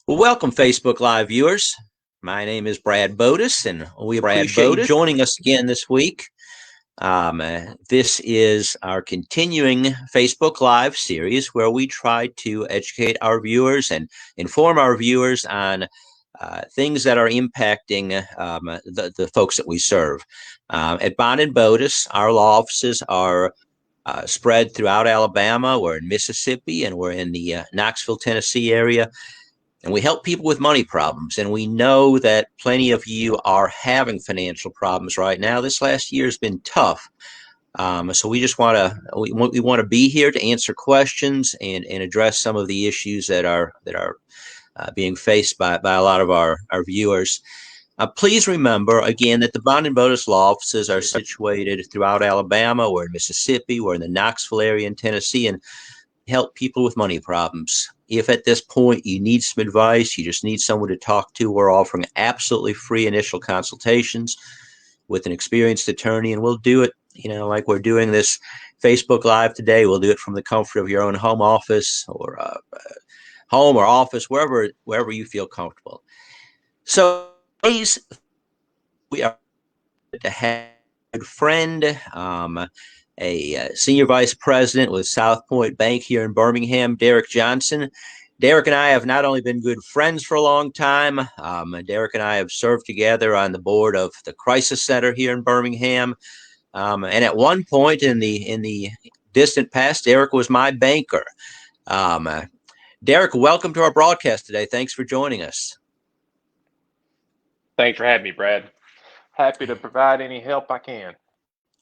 Well, welcome, Facebook Live viewers. My name is Brad Bodis, and we appreciate you joining us again this week. This is our continuing Facebook Live series where we try to educate our viewers and inform our viewers on things that are impacting the folks that we serve. At Bond and Bodis, our law offices are spread throughout Alabama. We're in Mississippi, and we're in the Knoxville, Tennessee area. And we help people with money problems. And we know that plenty of you are having financial problems right now. This last year has been tough. So we just want to be here to answer questions and address some of the issues that are being faced by a lot of our viewers. Please remember, again, that the Bond and Bodis law offices are situated throughout Alabama. We're in Mississippi. We're in the Knoxville area in Tennessee, and help people with money problems. If at this point you need some advice, you just need someone to talk to, we're offering absolutely free initial consultations with an experienced attorney, and we'll do it, like we're doing this Facebook Live today. We'll do it from the comfort of your own home office or home or office, wherever you feel comfortable. So please, we are to have a good friend, a senior vice president with South Point Bank here in Birmingham, Derek Johnson. Derek and I have not only been good friends for a long time, Derek and I have served together on the board of the Crisis Center here in Birmingham. And at one point in the distant past, Derek was my banker. Derek, welcome to our broadcast today. Thanks for joining us. Thanks for having me, Brad. Happy to provide any help I can.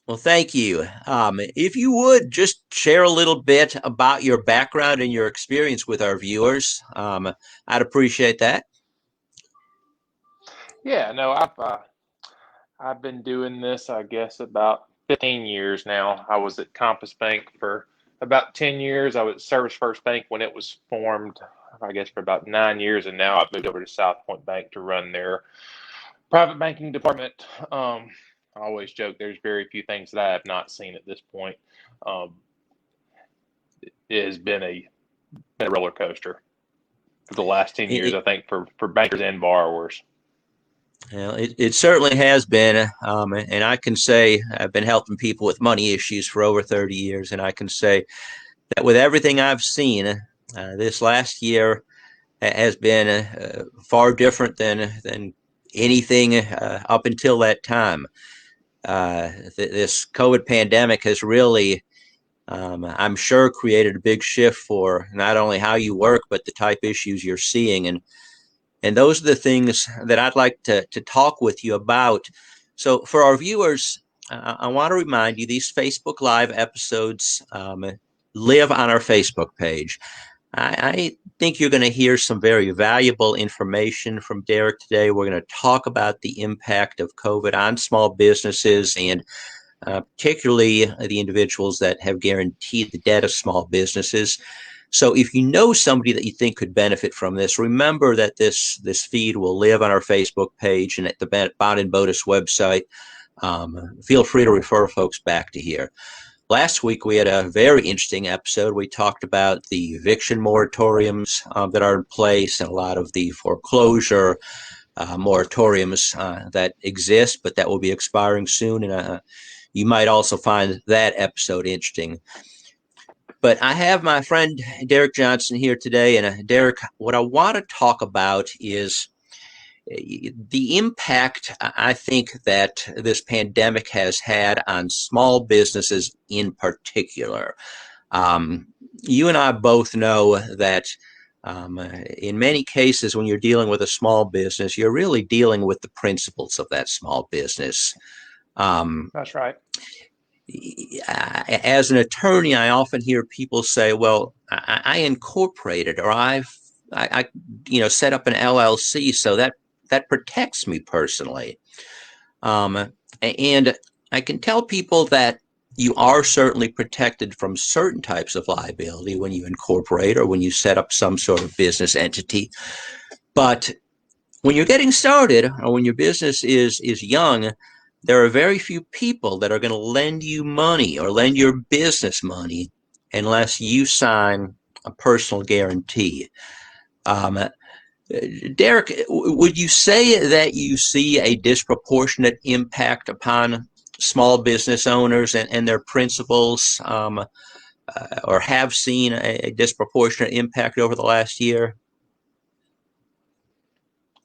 Well, thank you. If you would just share a little bit about your background and your experience with our viewers, I'd appreciate that. Yeah, no, I've been doing this, I guess, about 15 years now. I was at Compass Bank for about 10 years. I was at Service First Bank when it was formed, I guess, for about 9 years, and now I've moved over to South Point Bank to run their private banking department. I always joke there's very few things that I have not seen at this point. It has been a roller coaster for the last 10 years, I think, for bankers and borrowers. Well, it certainly has been, and I can say I've been helping people with money issues for over 30 years, and I can say that with everything I've seen, this last year has been far different than anything up until that time. This COVID pandemic has really, I'm sure, created a big shift for not only how you work, but the type issues you're seeing. And those are the things that I'd like to talk with you about. So for our viewers, I want to remind you, these Facebook Live episodes live on our Facebook page. I think you're going to hear some very valuable information from Derek today. We're going to talk about the impact of COVID on small businesses and particularly the individuals that have guaranteed the debt of small businesses. So if you know somebody that you think could benefit from this, remember that this feed will live on our Facebook page and at the Bond and Bodis website. Feel free to refer folks back to here. Last week, we had a very interesting episode. We talked about the eviction moratoriums that are in place and a lot of the foreclosure moratoriums that exist, but that will be expiring soon. And you might also find that episode interesting. But I have my friend Derek Johnson here today. And Derek, what I want to talk about is the impact I think that this pandemic has had on small businesses in particular. You and I both know that in many cases, when you're dealing with a small business, you're really dealing with the principles of that small business. That's right. As an attorney, I often hear people say, well, I incorporated or I set up an LLC, so that protects me personally. And I can tell people that you are certainly protected from certain types of liability when you incorporate or when you set up some sort of business entity. But when you're getting started or when your business is young, there are very few people that are going to lend you money or lend your business money unless you sign a personal guarantee. Derek, would you say that you see a disproportionate impact upon small business owners and their principals, or have seen a disproportionate impact over the last year?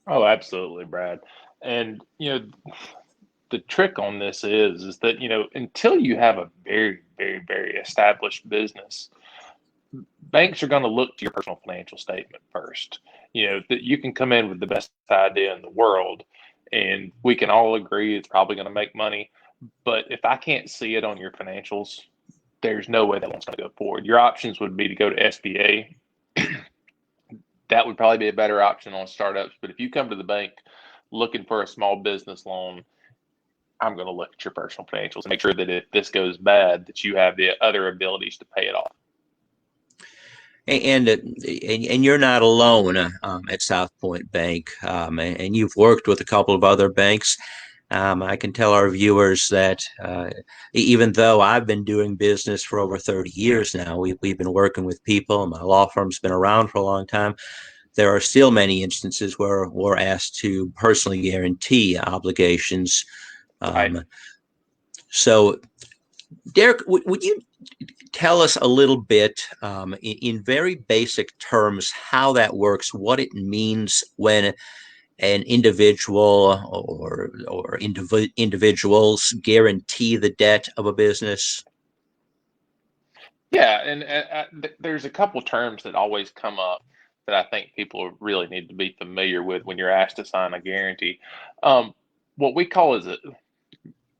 Oh, absolutely, Brad. And the trick on this is that until you have a very, very, very established business, banks are going to look to your personal financial statement first. That you can come in with the best idea in the world, and we can all agree it's probably going to make money. But if I can't see it on your financials, there's no way that one's going to go forward. Your options would be to go to SBA. That would probably be a better option on startups. But if you come to the bank looking for a small business loan, I'm going to look at your personal financials and make sure that if this goes bad, that you have the other abilities to pay it off. And you're not alone at South Point Bank, and you've worked with a couple of other banks. I can tell our viewers that even though I've been doing business for over 30 years now, we've been working with people, and my law firm's been around for a long time. There are still many instances where we're asked to personally guarantee obligations. Right. So, Derek, would you tell us a little bit, in very basic terms, how that works, what it means when an individual or individuals guarantee the debt of a business? Yeah, and there's a couple terms that always come up that I think people really need to be familiar with when you're asked to sign a guarantee. Um, what we call is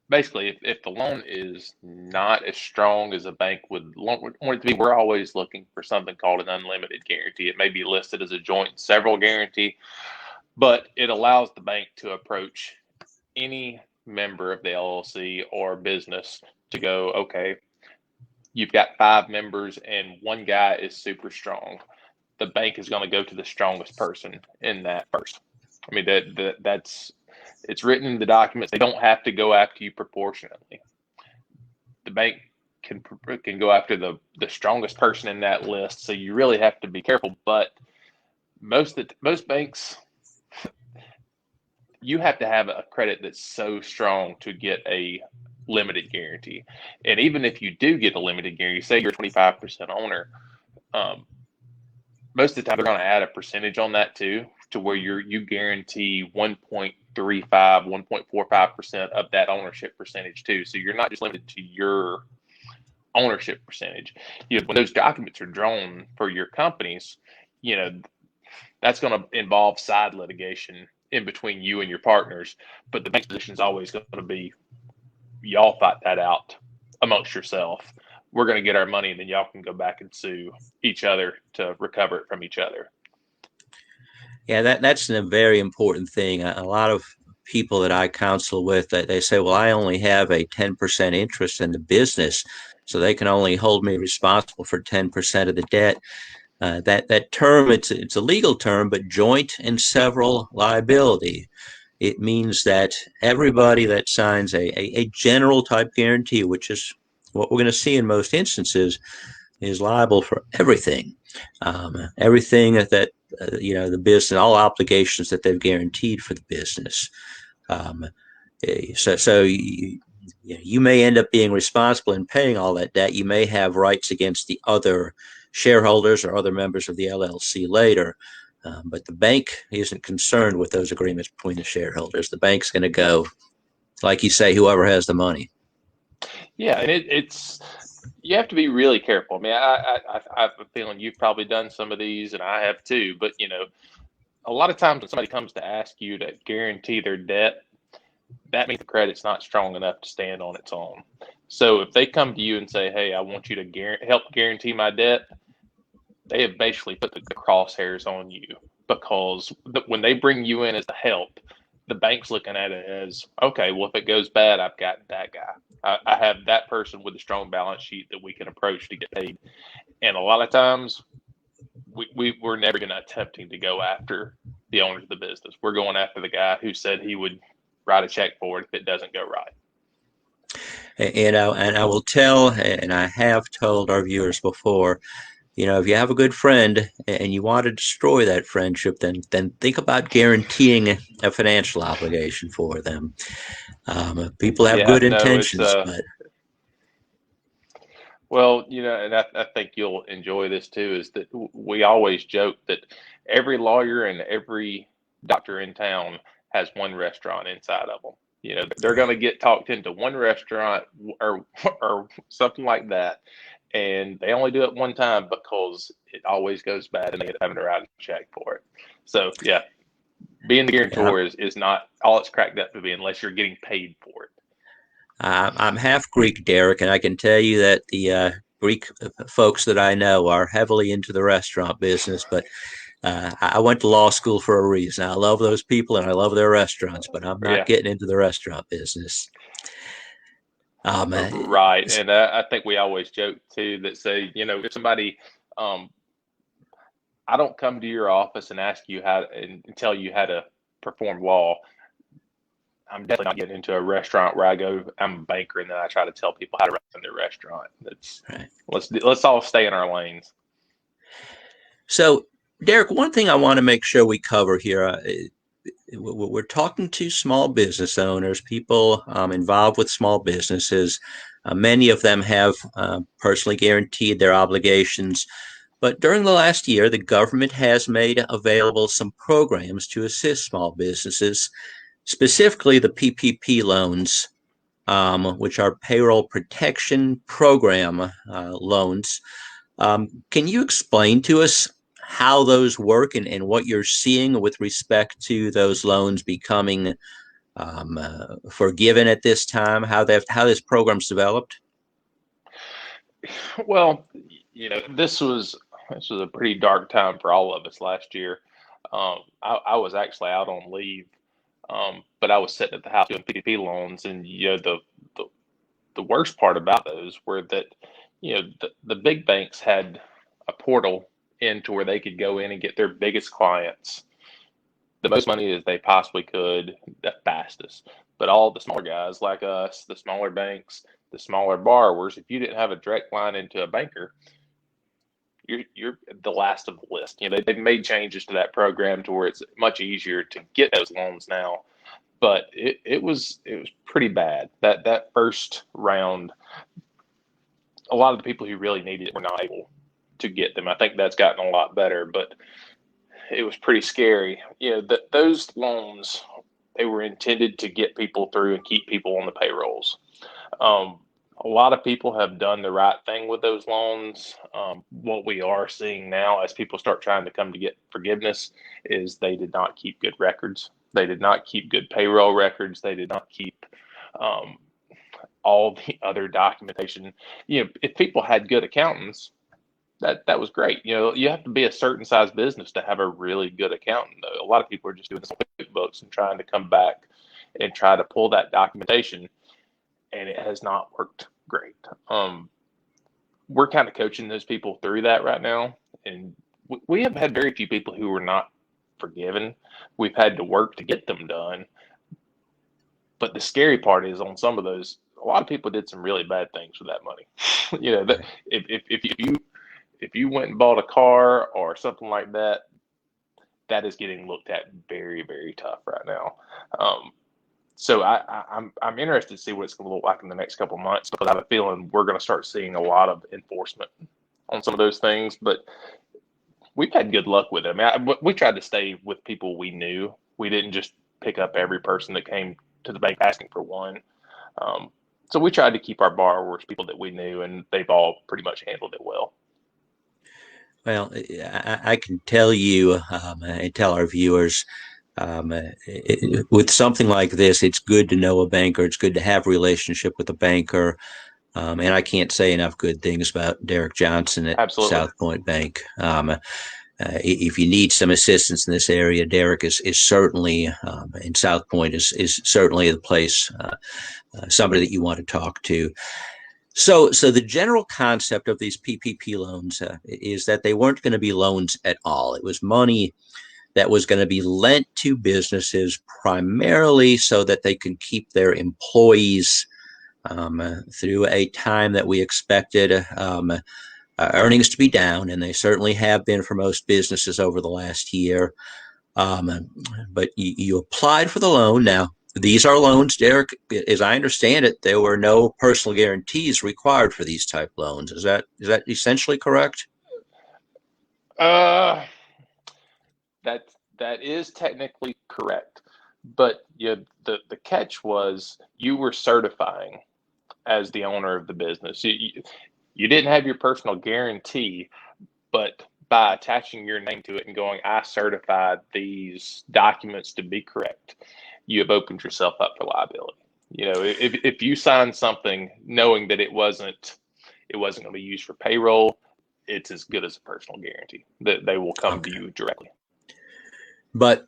basically, if the loan is not as strong as a bank would want it to be, we're always looking for something called an unlimited guarantee. It may be listed as a joint and several guarantee, but it allows the bank to approach any member of the LLC or business to go, okay, you've got 5 members and one guy is super strong. The bank is going to go to the strongest person in that first. I mean that's it's written in the documents. They don't have to go after you proportionately. The bank can go after the strongest person in that list. So you really have to be careful. But most banks, you have to have a credit that's so strong to get a limited guarantee. And even if you do get a limited guarantee, say you're a 25% owner, um, most of the time they're going to add a percentage on that too, to where you guarantee 1.35, 1.45% of that ownership percentage too. So you're not just limited to your ownership percentage. When those documents are drawn for your companies, you know, that's going to involve side litigation in between you and your partners. But the bank position is always going to be, y'all fight that out amongst yourself. We're going to get our money, and then y'all can go back and sue each other to recover it from each other. Yeah, that's a very important thing. A lot of people that I counsel with, that they say, well, I only have a 10% interest in the business, so they can only hold me responsible for 10% of the debt. That term, it's a legal term, but joint and several liability. It means that everybody that signs a general type guarantee, which is what we're going to see in most instances, is liable for everything. Everything that the business, all obligations that they've guaranteed for the business. Um, so you may end up being responsible in paying all that debt. You may have rights against the other shareholders or other members of the LLC later. But the bank isn't concerned with those agreements between the shareholders. The bank's going to go, like you say, whoever has the money. Yeah, and it's you have to be really careful. I mean, I have a feeling you've probably done some of these, and I have too. But a lot of times when somebody comes to ask you to guarantee their debt, that means the credit's not strong enough to stand on its own. So if they come to you and say, "Hey, I want you to help guarantee my debt," they have basically put the crosshairs on you, because when they bring you in as the help, the bank's looking at it as, okay, well, if it goes bad, I've got that guy. I have that person with a strong balance sheet that we can approach to get paid. And a lot of times, we're never going to attempting to go after the owners of the business. We're going after the guy who said he would write a check for it if it doesn't go right. And I will tell, and I have told our viewers before, if you have a good friend and you want to destroy that friendship, then think about guaranteeing a financial obligation for them. People have Yeah, good no, it's intentions, but well, and I think you'll enjoy this too, is that we always joke that every lawyer and every doctor in town has one restaurant inside of them. They're going to get talked into one restaurant or or something like that, and they only do it one time because it always goes bad and they end up having to write a check for it. So yeah, being the yeah, guarantor is not all it's cracked up to be unless you're getting paid for it. I'm half Greek, Derek, and I can tell you that the Greek folks that I know are heavily into the restaurant business. But I went to law school for a reason. I love those people and I love their restaurants, but I'm not Yeah. getting into the restaurant business. Um, uh, Right, and I think we always joke too that say, if somebody, um, I don't come to your office and ask you how and tell you how to perform law. I'm definitely not getting into a restaurant where I go, I'm a banker, and then I try to tell people how to run their restaurant. That's right. let's all stay in our lanes. So, Derek, one thing I want to make sure we cover here, we're talking to small business owners, people involved with small businesses. Many of them have personally guaranteed their obligations. But during the last year, the government has made available some programs to assist small businesses, specifically the PPP loans, which are payroll protection program loans. Can you explain to us how those work and what you're seeing with respect to those loans becoming forgiven at this time? How this program's developed? Well, this was a pretty dark time for all of us last year. I was actually out on leave, but I was sitting at the house doing PPP loans, and the the worst part about those were that the big banks had a portal into where they could go in and get their biggest clients the most money as they possibly could the fastest. But all the smaller guys like us, the smaller banks, the smaller borrowers, if you didn't have a direct line into a banker, you're the last of the list. They've made changes to that program to where it's much easier to get those loans now. But it was pretty bad. That first round, a lot of the people who really needed it were not able to get them. I think that's gotten a lot better, but it was pretty scary. Those loans, they were intended to get people through and keep people on the payrolls. Um, a lot of people have done the right thing with those loans. What we are seeing now, as people start trying to come to get forgiveness, is they did not keep good records. They did not keep good payroll records. They did not keep um, all the other documentation. If people had good accountants, that was great. You have to be a certain size business to have a really good accountant, though. A lot of people are just doing this on QuickBooks and trying to come back and try to pull that documentation, and it has not worked great. We're kind of coaching those people through that right now, and we have had very few people who were not forgiven. We've had to work to get them done, but the scary part is on some of those, a lot of people did some really bad things with that money. That Right. if you went and bought a car or something like that, that is getting looked at very, very tough right now. Um, so I'm interested to see what it's going to look like in the next couple of months because I have a feeling we're going to start seeing a lot of enforcement on some of those things. But we've had good luck with it. We tried to stay with people we knew. We didn't just pick up every person that came to the bank asking for one. Um, so we tried to keep our borrowers people that we knew, and they've all pretty much handled it well. Well, I can tell you and tell our viewers with something like this, it's good to know a banker. It's good to have a relationship with a banker. And I can't say enough good things about Derek Johnson at Absolutely. South Point Bank. If you need some assistance in this area, Derek is certainly, in South Point is certainly the place, somebody that you want to talk to. So the general concept of these PPP loans is that they weren't going to be loans at all. It was money that was going to be lent to businesses primarily so that they could keep their employees through a time that we expected earnings to be down, and they certainly have been for most businesses over the last year. But you applied for the loan. Now, these are loans, Derek. As I understand it, there were no personal guarantees required for these type loans. Is that essentially correct? Uh, that that is technically correct, but the catch was you were certifying as the owner of the business. You didn't have your personal guarantee, but by attaching your name to it and going, I certified these documents to be correct, you have opened yourself up for liability. If you sign something knowing that it wasn't going to be used for payroll, it's as good as a personal guarantee that they will come to Okay. you directly. But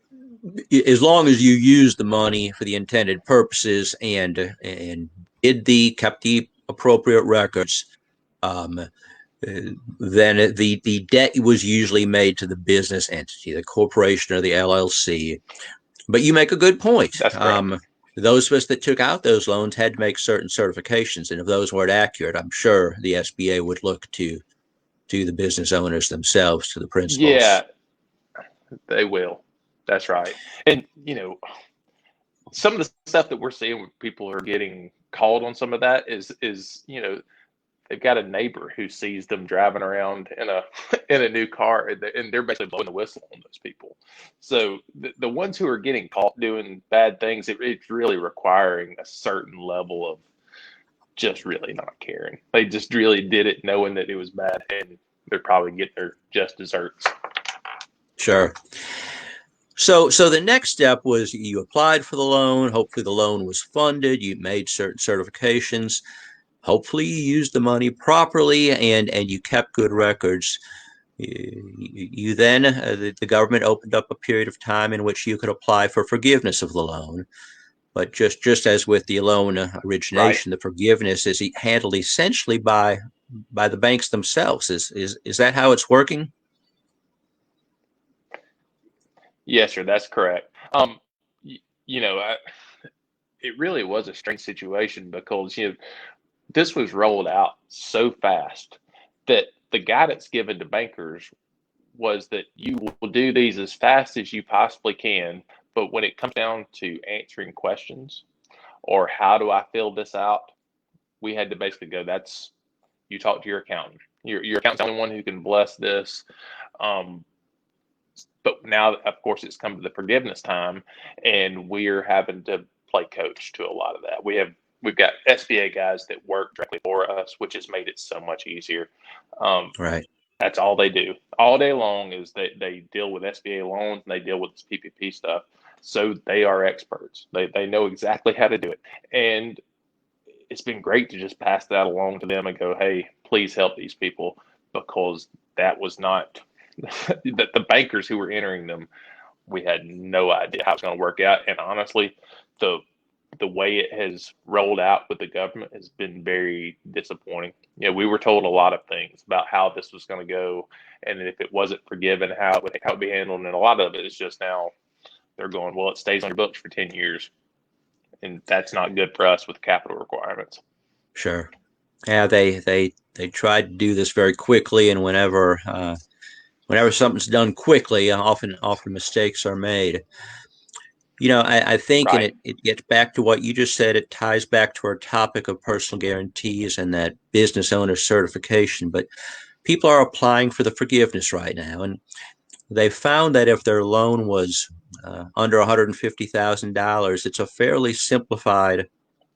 as long as you use the money for the intended purposes and kept the appropriate records, um, then the debt was usually made to the business entity, the corporation or the LLC. But you make a good point. That's correct. Those of us that took out those loans had to make certain certifications, and if those weren't accurate, I'm sure the SBA would look to the business owners themselves, to the principals. Yeah, they will. That's right. And some of the stuff that we're seeing when people are getting called on some of that is they've got a neighbor who sees them driving around in a in a new car, and they're basically blowing the whistle on those people. So the ones who are getting caught doing bad things, it's really requiring a certain level of just really not caring. They just really did it knowing that it was bad, and they're probably getting their just desserts. Sure. So the next step was you applied for the loan. Hopefully the loan was funded. You made certain certifications. Hopefully you used the money properly and you kept good records. You then, the government opened up a period of time in which you could apply for forgiveness of the loan. But just as with the loan Right. origination, the forgiveness is handled essentially by the banks themselves. Is that how it's working? Yes, sir. That's correct. Y- you know, I, it really was a strange situation because this was rolled out so fast that the guidance given to bankers was that you will do these as fast as you possibly can, but when it comes down to answering questions or how do I fill this out, we had to basically go, that's you talk to your accountant. Your accountant's the only one who can bless this. Um, but now, of course, it's come to the forgiveness time, and we're having to play coach to a lot of that. We've got SBA guys that work directly for us, which has made it so much easier. Um, Right. that's all they do all day long is they deal with SBA loans and they deal with this PPP stuff. So they are experts. They know exactly how to do it, and it's been great to just pass that along to them and go, hey, please help these people because that was not the bankers who were entering them. We had no idea how it's going to work out, and honestly, the the way it has rolled out with the government has been very disappointing. We were told a lot of things about how this was going to go, and if it wasn't forgiven, how it would be handled. And a lot of it is just now they're going, well, it stays on your books for 10 years, and that's not good for us with capital requirements. Sure. Yeah, they tried to do this very quickly, and whenever something's done quickly, often mistakes are made. I think, and Right. it gets back to what you just said. It ties back to our topic of personal guarantees and that business owner certification. But people are applying for the forgiveness right now, and they found that if their loan was under $150,000, it's a fairly simplified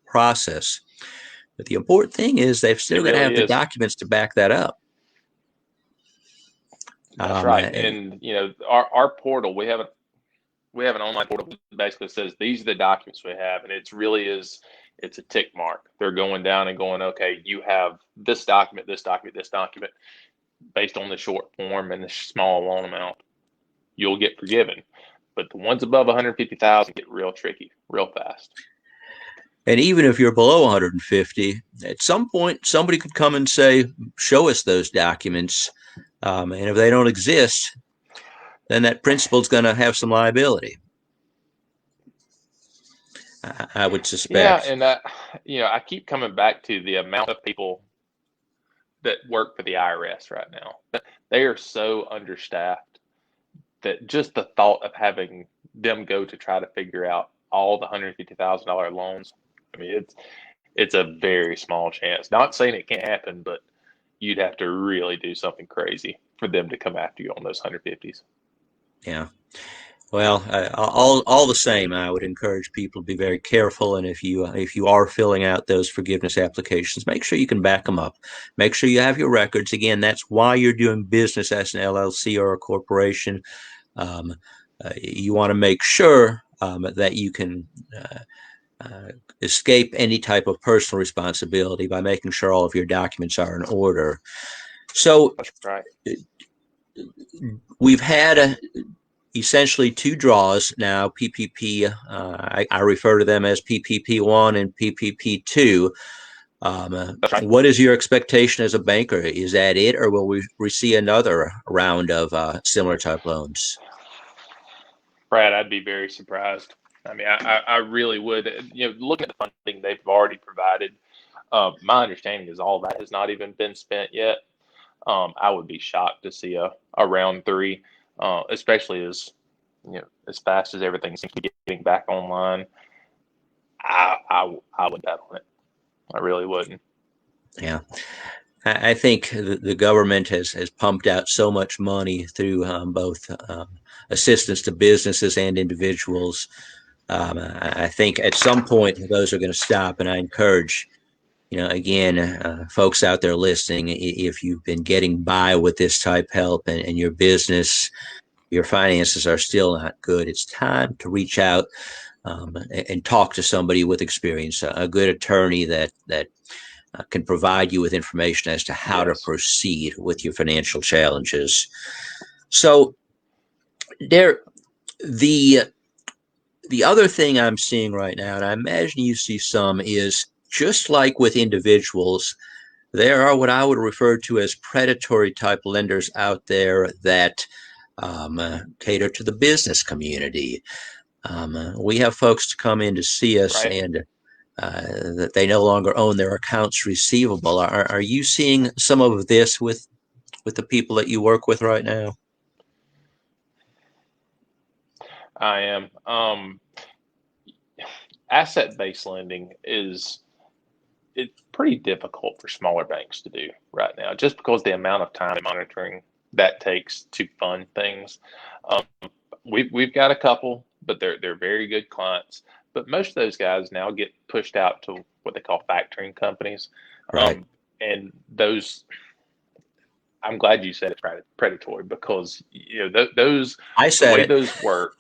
process. But the important thing is they've It still got to really have the is. documents to back that up. That's Um, right. uh, And our portal, we have an online portal that basically says these are the documents we have, and it's a tick mark. They're going down and going, okay, you have this document, this document, this document, based on the short form and the small loan amount, you'll get forgiven. But the ones above 150,000 get real tricky, real fast. and even if you're below 150, at some point somebody could come and say, "Show us those documents," and if they don't exist, then that principal's going to have some liability. I would Yeah, suspect. and I keep coming back to the amount of people that work for the IRS right now. They are so understaffed that just the thought of having them go to try to figure out all the $150,000 loans, I mean, it's a very small chance. Not saying it can't happen, but you'd have to really do something crazy for them to come after you on those 150s. Yeah. Well, all the same, I would encourage people to be very careful. And if you are filling out those forgiveness applications, make sure you can back them up. Make sure you have your records. Again, that's why you're doing business as an LLC or a corporation. Um, you want to make sure that you can escape any type of personal responsibility by making sure all of your documents are in order. So That's right. we've had essentially two draws now, PPP. I refer to them as PPP 1 and PPP 2. That's right. What is your expectation as a banker? Is that it, or will we see another round of similar type loans? Brad, I'd be very surprised. I mean, I really would. Looking at the funding they've already provided, my understanding is all that has not even been spent yet. I would be shocked to see a round three, especially as fast as everything seems to be getting back online. I would bet on it. I really wouldn't. Yeah. I think the government has pumped out so much money through both assistance to businesses and individuals. I think at some point those are going to stop, and I encourage, again, folks out there listening, if you've been getting by with this type help and your business, your finances are still not good, it's time to reach out and talk to somebody with experience, a good attorney that can provide you with information as to how to Yes. proceed with your financial challenges. So there, the the other thing I'm seeing right now, and I imagine you see some, is just like with individuals, there are what I would refer to as predatory type lenders out there that cater to the business community. We have folks to come in to see us Right. and that they no longer own their accounts receivable. Are you seeing some of this with the people that you work with right now? I am. Asset-based lending is it's pretty difficult for smaller banks to do right now, just because the amount of time and monitoring that takes to fund things. Um, we've got a couple, but they're very good clients. But most of those guys now get pushed out to what they call factoring companies, Right. and those. I'm glad you said it's predatory because those I the said way it. those work.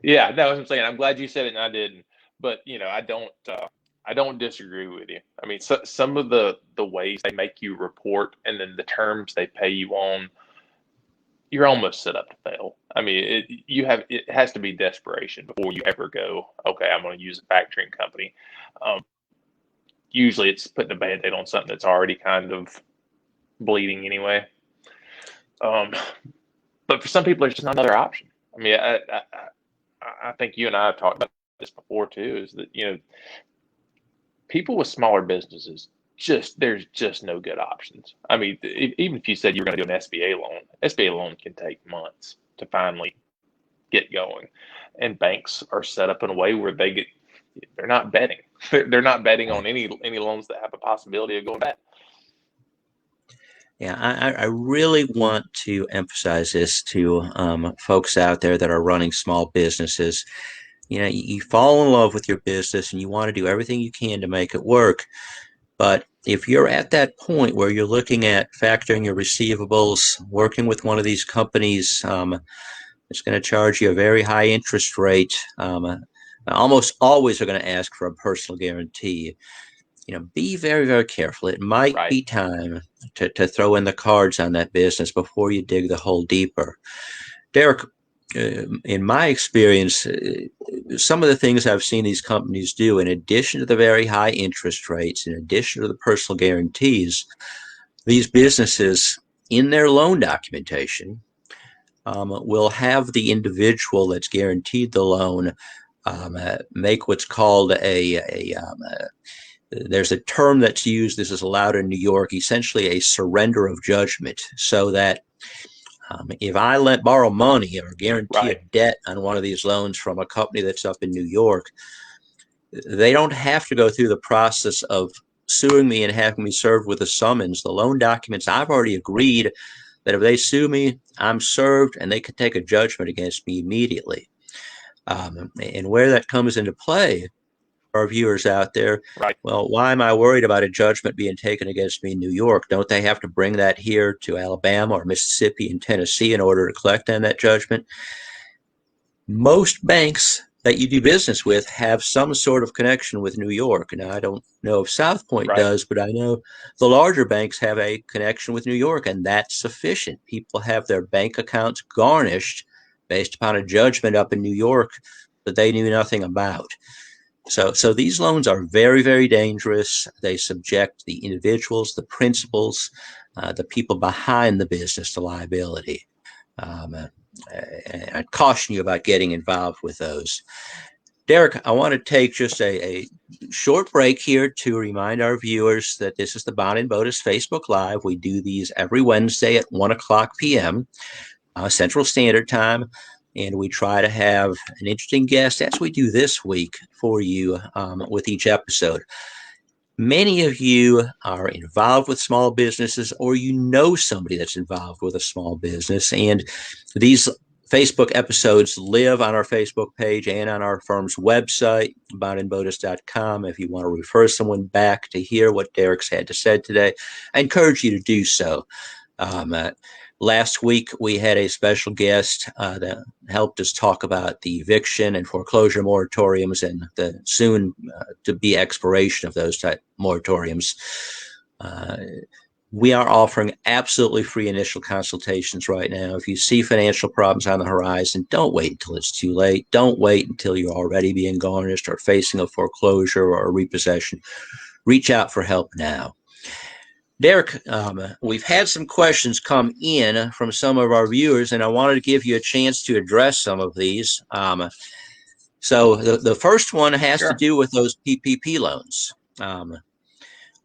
Yeah, that's what I'm saying. I'm glad you said it and I didn't. But I don't disagree with you. I mean, some of the ways they make you report and then the terms they pay you on, you're almost set up to fail. I mean, it has to be desperation before you ever go, okay, I'm going to use a factoring company. Um, Usually, it's putting a band-aid on something that's already kind of bleeding anyway. Um, but for some people, there's just not another option. I mean, I think you and I have talked about this before too. Is that people with smaller businesses there's just no good options. I mean, even if you said you're going to do an SBA loan can take months to finally get going, and banks are set up in a way where they're not betting. They're not betting on Right. any loans that have a possibility of going bad. Yeah, I really want to emphasize this to folks out there that are running small businesses. You fall in love with your business and you want to do everything you can to make it work. But if you're at that point where you're looking at factoring your receivables, working with one of these companies, it's going to charge you a very high interest rate. Almost always are going to ask for a personal guarantee. Be very, very careful. It might Right. be time to throw in the cards on that business before you dig the hole deeper. Derek, in my experience, some of the things I've seen these companies do, in addition to the very high interest rates, in addition to the personal guarantees, these businesses in their loan documentation will have the individual that's guaranteed the loan make what's called there's a term that's used, this is allowed in New York, essentially a surrender of judgment, so that if I borrow money or guarantee a Right. debt on one of these loans from a company that's up in New York, they don't have to go through the process of suing me and having me served with a summons. The loan documents, I've already agreed that if they sue me, I'm served and they can take a judgment against me immediately. And where that comes into play, our viewers out there, Right. well, why am I worried about a judgment being taken against me in New York? Don't they have to bring that here to Alabama or Mississippi and Tennessee in order to collect on that judgment? Most banks that you do business with have some sort of connection with New York. Now, I don't know if South Point Right. does, but I know the larger banks have a connection with New York, and that's sufficient. People have their bank accounts garnished based upon a judgment up in New York that they knew nothing about. So these loans are very, very dangerous. They subject the individuals, the principals, the people behind the business to liability. Um, I'd caution you about getting involved with those. Derek, I want to take just a short break here to remind our viewers that this is the Bond and Botus Facebook Live. We do these every Wednesday at 1 o'clock p.m. Central Standard Time. And we try to have an interesting guest, as we do this week, for you with each episode. Many of you are involved with small businesses, or you know somebody that's involved with a small business. And these Facebook episodes live on our Facebook page and on our firm's website, bondandbotus.com. If you want to refer someone back to hear what Derek's had to say today, I encourage you to do so. Last week, we had a special guest that helped us talk about the eviction and foreclosure moratoriums and the soon to be expiration of those type moratoriums. We are offering absolutely free initial consultations right now. If you see financial problems on the horizon, don't wait until it's too late. Don't wait until you're already being garnished or facing a foreclosure or a repossession. Reach out for help now. Derek, we've had some questions come in from some of our viewers, and I wanted to give you a chance to address some of these. So the first one has to Sure. do with those PPP loans.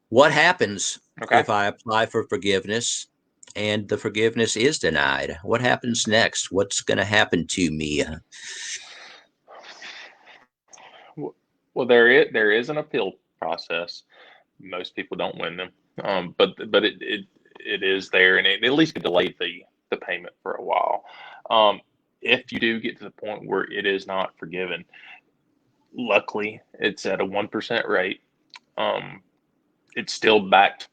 What happens Okay. if I apply for forgiveness and the forgiveness is denied? What happens next? What's going to happen to me? Well, there is an appeal process. Most people don't win them, but it is there, and it at least can delay the payment for a while. If you do get to the point where it is not forgiven, luckily it's at a 1% rate. It's still backed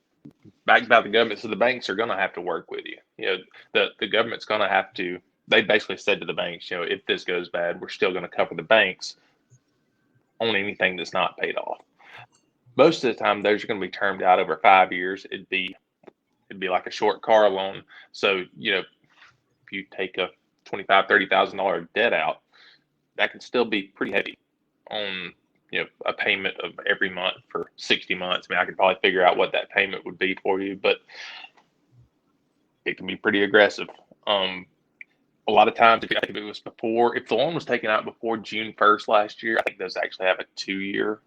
by the government, so the banks are going to have to work with you. You know, the government's going to have to. They basically said to the banks, you know, if this goes bad, we're still going to cover the banks on anything that's not paid off. Most of the time, those are going to be termed out over 5 years. It'd be like a short car loan. So, you know, if you take a $25,000-$30,000 debt out, that can still be pretty heavy on, you know, a payment of every month for 60 months. I mean, I could probably figure out what that payment would be for you, but it can be pretty aggressive. A lot of times, if it was if the loan was taken out before June 1st last year, I think those actually have a 2-year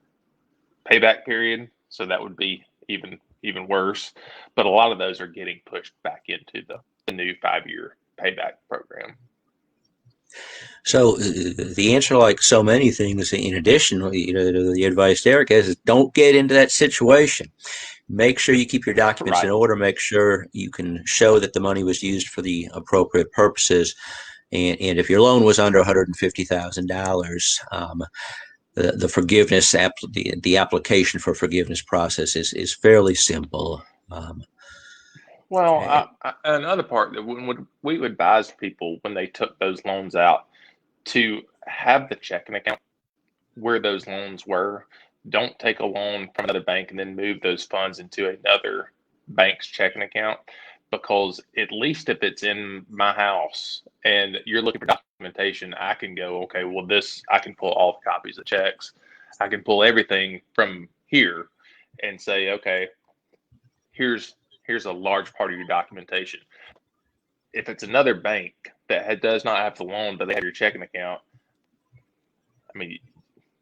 payback period. So that would be even worse. But a lot of those are getting pushed back into the new 5-year payback program. So the answer, like so many things, in addition, you know, to the advice Derek has, is don't get into that situation. Make sure you keep your documents in Right. order. Make sure you can show that the money was used for the appropriate purposes. And if your loan was under $150,000, the forgiveness the application for forgiveness process is fairly simple. Well, Eh, another part that we would advise people when they took those loans out to have the checking account where those loans were. Don't take a loan from another bank and then move those funds into another bank's checking account, because at least if it's in my house and you're looking for documentation, I can go, okay, well, I can pull all the copies of checks. I can pull everything from here and say, okay, here's a large part of your documentation. If it's another bank that does not have the loan, but they have your checking account, I mean,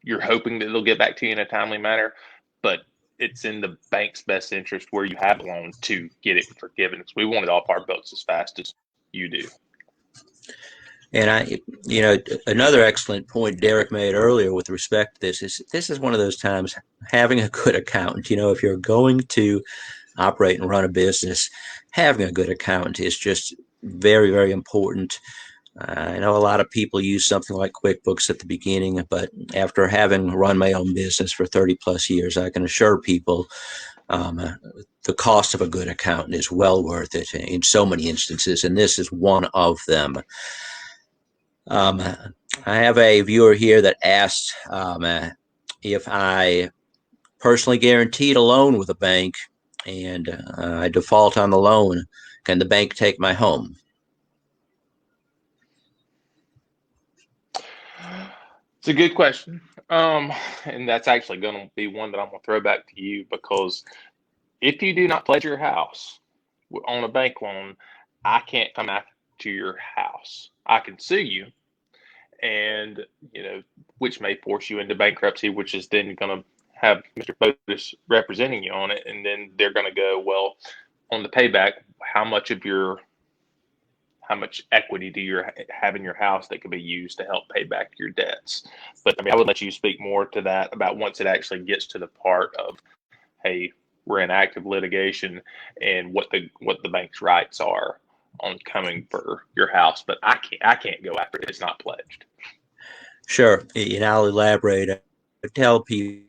you're hoping that they'll get back to you in a timely manner, but it's in the bank's best interest where you have a loan to get it forgiven. Because we want it off our books as fast as you do. And another excellent point Derek made earlier with respect to this is one of those times having a good accountant. If you're going to operate and run a business, having a good accountant is just very, very important. I know a lot of people use something like QuickBooks at the beginning, but after having run my own business for 30 plus years, I can assure people the cost of a good accountant is well worth it in so many instances, and this is one of them. I have a viewer here that asked if I personally guaranteed a loan with a bank and I default on the loan, can the bank take my home? It's a good question. And that's actually going to be one that I'm going to throw back to you, because if you do not pledge your house on a bank loan, I can't come after your house. I can sue you, and which may force you into bankruptcy, which is then going to have Mr. Botus representing you on it, and then they're going to go, well, on the payback, how much equity do you have in your house that could be used to help pay back your debts? But I would let you speak more to that about once it actually gets to the part of, hey, we're in active litigation and what the bank's rights are on coming for your house. But I can't go after it. It's not pledged. Sure, and I'll elaborate. I tell people,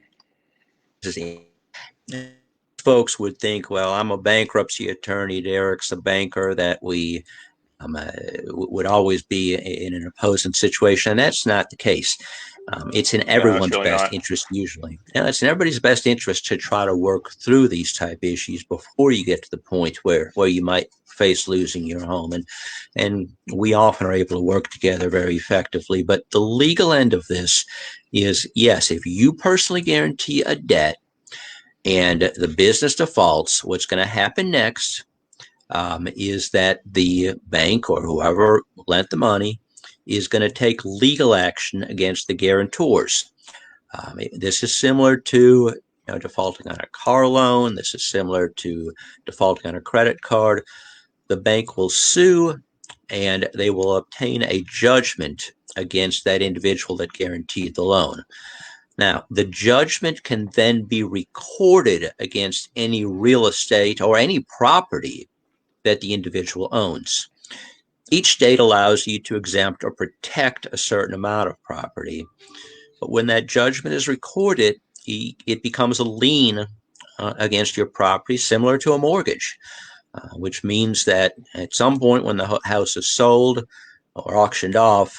folks would think, well, I'm a bankruptcy attorney, Derek's a banker, that we would always be in an opposing situation, and that's not the case. It's in No, it's everyone's really best not. interest usually. It's in everybody's best interest to try to work through these type issues before you get to the point where you might face losing your home. And we often are able to work together very effectively. But the legal end of this is, yes, if you personally guarantee a debt and the business defaults, what's going to happen next is that the bank or whoever lent the money is going to take legal action against the guarantors. This is similar to defaulting on a car loan. This is similar to defaulting on a credit card. The bank will sue and they will obtain a judgment against that individual that guaranteed the loan. Now, the judgment can then be recorded against any real estate or any property that the individual owns. Each state allows you to exempt or protect a certain amount of property. But when that judgment is recorded, it becomes a lien against your property, similar to a mortgage, which means that at some point when the house is sold or auctioned off,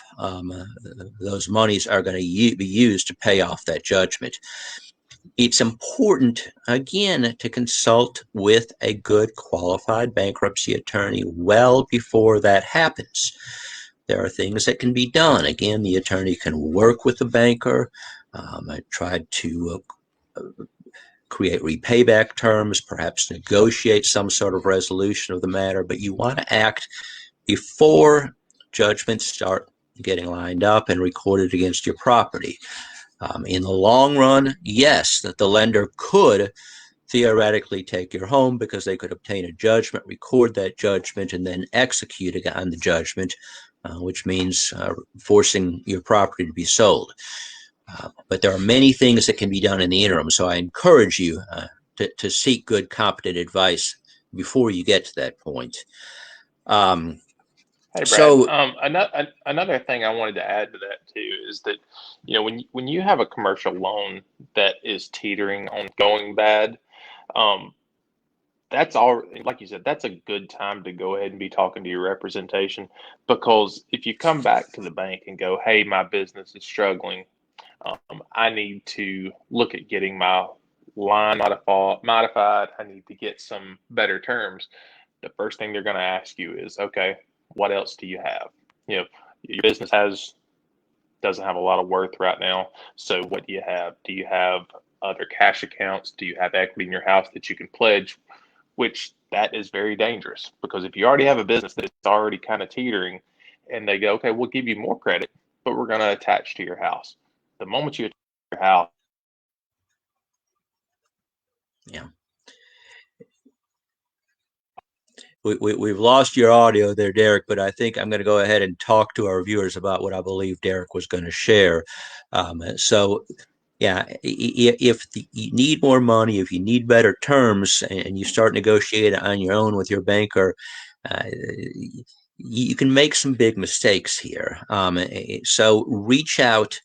those monies are going to be used to pay off that judgment. It's important, again, to consult with a good qualified bankruptcy attorney well before that happens. There are things that can be done. Again, the attorney can work with the banker, try to create repayback terms, perhaps negotiate some sort of resolution of the matter, but you want to act before judgments start getting lined up and recorded against your property. In the long run, yes, that the lender could theoretically take your home because they could obtain a judgment, record that judgment, and then execute on the judgment, which means forcing your property to be sold. But there are many things that can be done in the interim, so I encourage you to seek good, competent advice before you get to that point. Hey, Brad. So, Another thing I wanted to add to that too is that when you have a commercial loan that is teetering on going bad, um, that's all. Like you said, that's a good time to go ahead and be talking to your representation, because if you come back to the bank and go, "Hey, my business is struggling. I need to look at getting my line modified. I need to get some better terms." The first thing they're going to ask you is, okay, what else do you have? Your business doesn't have a lot of worth right now. So what do you have? Do you have other cash accounts? Do you have equity in your house that you can pledge? Which that is very dangerous, because if you already have a business that's already kind of teetering and they go, okay, we'll give you more credit, but we're going to attach to your house. The moment you attach to your house, Yeah. We've lost your audio there, Derek, but I think I'm going to go ahead and talk to our viewers about what I believe Derek was going to share. So, yeah, if you need more money, if you need better terms, and you start negotiating on your own with your banker, uh, you can make some big mistakes here. So reach out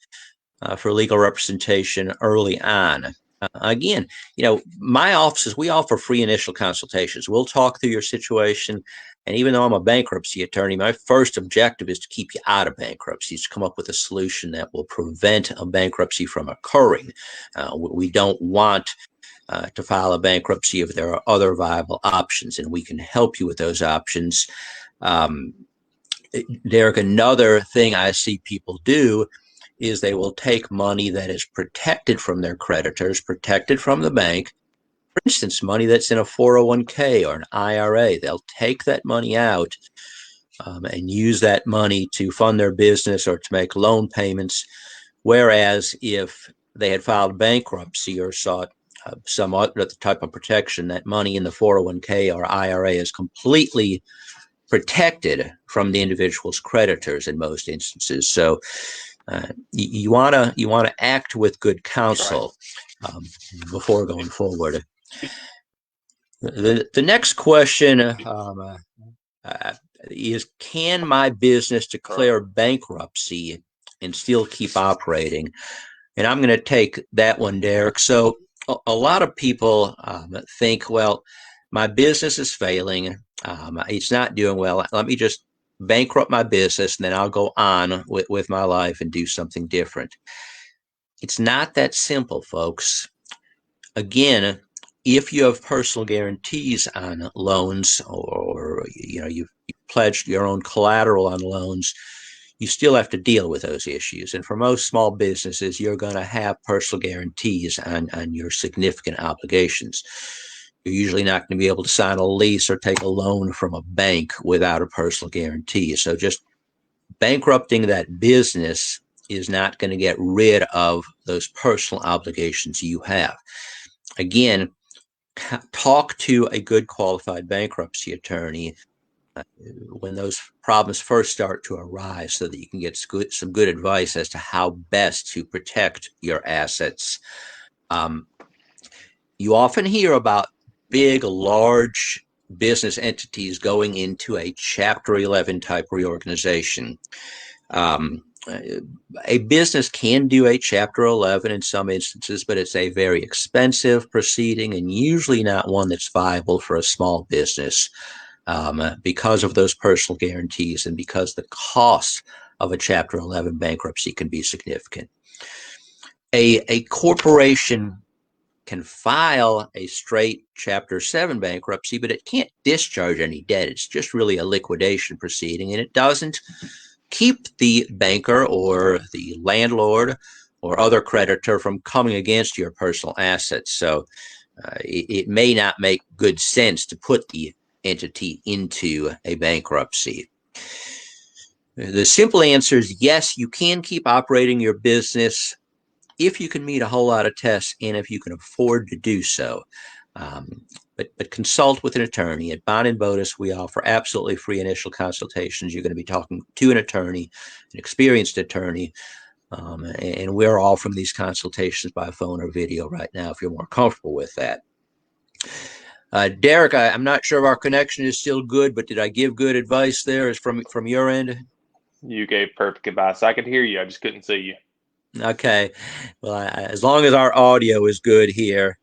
for legal representation early on. Again, my offices, we offer free initial consultations. We'll talk through your situation. And even though I'm a bankruptcy attorney, my first objective is to keep you out of bankruptcy, is to come up with a solution that will prevent a bankruptcy from occurring. We don't want to file a bankruptcy if there are other viable options, and we can help you with those options. Um, Derek, another thing I see people do is they will take money that is protected from their creditors, protected from the bank. For instance, money that's in a 401k or an IRA, they'll take that money out and use that money to fund their business or to make loan payments. Whereas if they had filed bankruptcy or sought some other type of protection, that money in the 401k or IRA is completely protected from the individual's creditors in most instances. So you want to act with good That's right. counsel um, before going forward. The next question uh, is: can my business Right. declare bankruptcy and still keep operating? And I'm going to take that one, Derek. So a lot of people think, well, my business is failing. It's not doing well. Let me just bankrupt my business and then I'll go on with my life and do something different. It's not that simple, folks. Again, if you have personal guarantees on loans or you've pledged your own collateral on loans, you still have to deal with those issues. And for most small businesses, you're going to have personal guarantees on your significant obligations. You're usually not going to be able to sign a lease or take a loan from a bank without a personal guarantee. So just bankrupting that business is not going to get rid of those personal obligations you have. Again, talk to a good qualified bankruptcy attorney when those problems first start to arise so that you can get some good advice as to how best to protect your assets. Um, you often hear about big, large business entities going into a Chapter 11 type reorganization. Um, a business can do a Chapter 11 in some instances, but it's a very expensive proceeding and usually not one that's viable for a small business because of those personal guarantees and because the cost of a Chapter 11 bankruptcy can be significant. A corporation can file a straight Chapter 7 bankruptcy, but it can't discharge any debt. It's just really a liquidation proceeding, and it doesn't keep the banker or the landlord or other creditor from coming against your personal assets. So it may not make good sense to put the entity into a bankruptcy. The simple answer is yes, you can keep operating your business if you can meet a whole lot of tests and if you can afford to do so. But consult with an attorney. At Bond and Bodis, we offer absolutely free initial consultations. You're going to be talking to an attorney, an experienced attorney, and we're offering these consultations by phone or video right now if you're more comfortable with that. Derek, I'm not sure if our connection is still good, but did I give good advice there from your end? You gave perfect advice. I could hear you. I just couldn't see you. Okay. Well, as long as our audio is good here.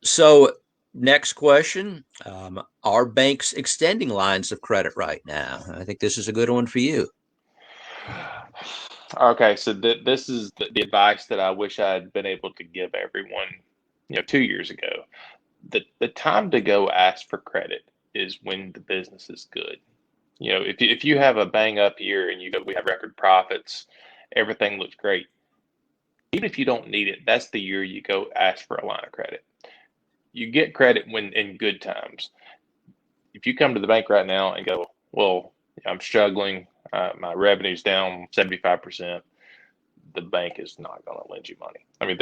So next question. Are banks extending lines of credit right now? I think this is a good one for you. Okay, so this is the advice that I wish I had been able to give everyone, 2 years ago. The time to go ask for credit is when the business is good. If you have a bang up year and we have record profits, everything looks great. Even if you don't need it, that's the year you go ask for a line of credit. You get credit when in good times. If you come to the bank right now and go, well, I'm struggling, my revenue's down 75%, the bank is not going to lend you money. I mean,